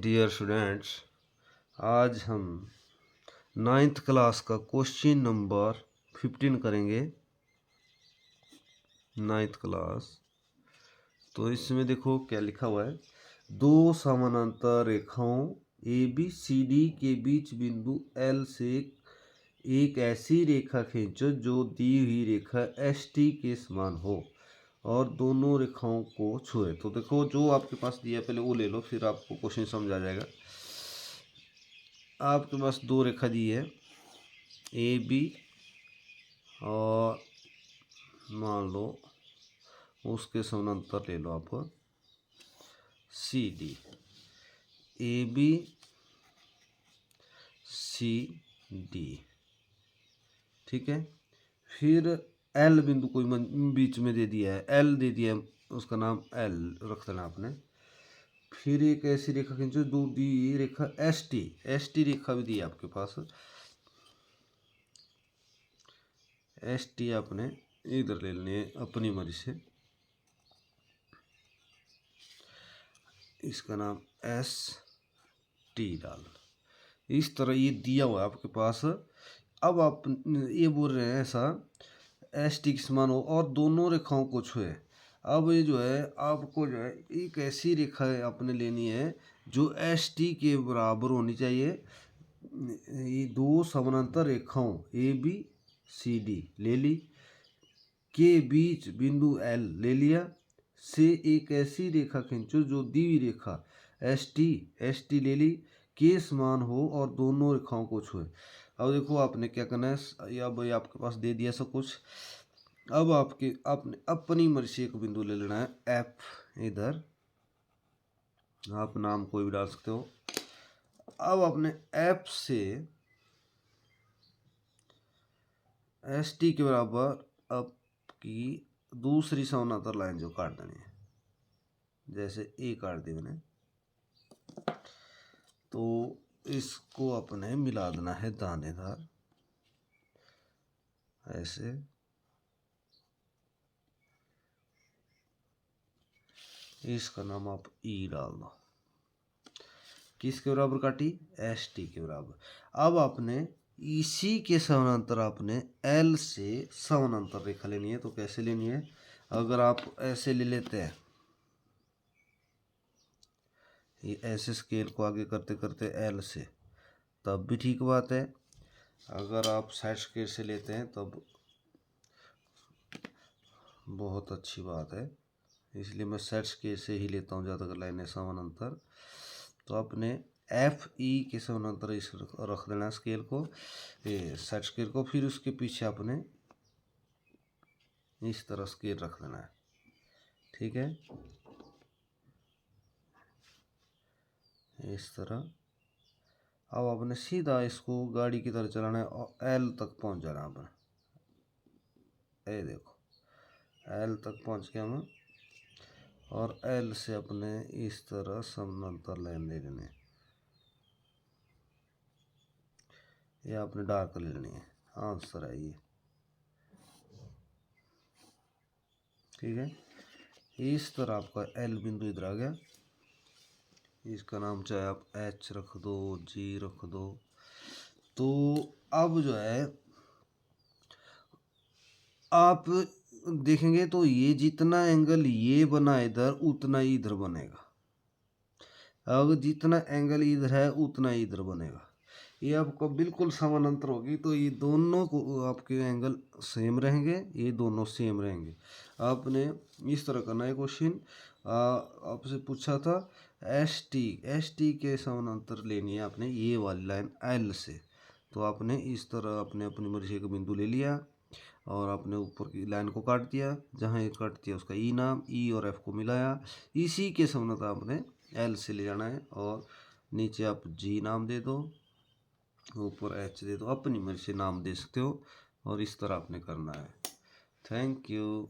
Dear students, आज हम 9th class का क्वेश्चन नंबर 15 करेंगे। 9th class. तो इसमें देखो क्या लिखा हुआ है। दो समानांतर रेखाओं ABCD के बीच बिंदु L से एक ऐसी रेखा खींचो जो दी हुई रेखा ST के समान हो और दोनों रेखाओं को छुए। तो देखो जो आपके पास दिया पहले वो ले लो, फिर आपको क्वेश्चन समझ आ जाएगा। आपके पास दो रेखा दी है AB और मान लो उसके समानांतर ले लो आप CD। AB CD, ठीक है। फिर L बिंदु कोई बीच में दे दिया है, L दे दिया है, उसका नाम L रख देना आपने। फिर एक ऐसी रेखा खींचो दो दी रेखा ST रेखा भी दी है आपके पास। ST आपने इधर ले लेनी है अपनी मर्जी से, इसका नाम ST डाल। इस तरह ये दिया हुआ है आपके पास। अब आप ये बोल रहे हैं ऐसा ST के समान हो और दोनों रेखाओं को छुए। अब ये जो है आपको जो है एक ऐसी रेखा आपने लेनी है जो ST के बराबर होनी चाहिए। ये दो समानांतर रेखाओं ABCD ले ली, के बीच बिंदु L ले लिया, से एक ऐसी रेखा खींचो जो दी हुई रेखा ST ले ली, के समान हो और दोनों रेखाओं को छुए। अब देखो आपने क्या करना है, या भाई आपके पास दे दिया सब कुछ। अब आपने अपनी मर्जी से एक बिंदु ले लेना है F। इधर आप नाम कोई भी डाल सकते हो। अब आपने F से ST के बराबर आपकी दूसरी समानांतर लाइन जो काट देनी है, जैसे A काट दी मैंने, तो इसको अपने मिला देना है दानेदार ऐसे। इसका नाम आप E डाल दो। किसके बराबर काटी? ST के बराबर। अब आपने इसी के समानांतर आपने L से समानांतर रेखा लेनी है। तो कैसे लेनी है? अगर आप ऐसे ले लेते हैं, ये ऐसे स्केल को आगे करते करते L से, तब भी ठीक बात है। अगर आप साइड स्केल से लेते हैं तब बहुत अच्छी बात है, इसलिए मैं साइड स्केल से ही लेता हूँ ज़्यादातर लाइनें समानांतर। तो आपने FE के समानांतर इस रख देना स्केल को, ये साइड स्केल को। फिर उसके पीछे आपने इस तरह स्केल रख देना है, ठीक है, इस तरह। अब आपने सीधा इसको गाड़ी की तरह चलाना है और L तक पहुंच जाना आपने। ये देखो L तक पहुंच गया मैं, और L से अपने इस तरह समानांतर लाइन ले लेनी है। ये आपने डार्क ले लेनी है, आंसर है ये, ठीक है। इस तरह आपका L बिंदु इधर आ गया। इसका नाम चाहे आप H रख दो, G रख दो। तो अब जो है आप देखेंगे तो ये जितना एंगल ये बना इधर, उतना ही इधर बनेगा। अब जितना एंगल इधर है उतना ही इधर बनेगा। ये आपको बिल्कुल समानांतर होगी, तो ये दोनों को आपके एंगल सेम रहेंगे, ये दोनों सेम रहेंगे। आपने इस तरह करना है क्वेश्चन। आपसे पूछा था ST के समानांतर लेनी है आपने ये वाली लाइन L से। तो आपने इस तरह अपने अपनी मर्जी का बिंदु ले लिया और आपने ऊपर की लाइन को काट दिया, जहाँ ये काट दिया उसका E नाम, E और F को मिलाया। इसी के समानांतर आपने L से ले जाना है और नीचे आप G नाम दे दो, ऊपर H दे दो, अपनी मर्जी से नाम दे सकते हो। और इस तरह आपने करना है। Thank you.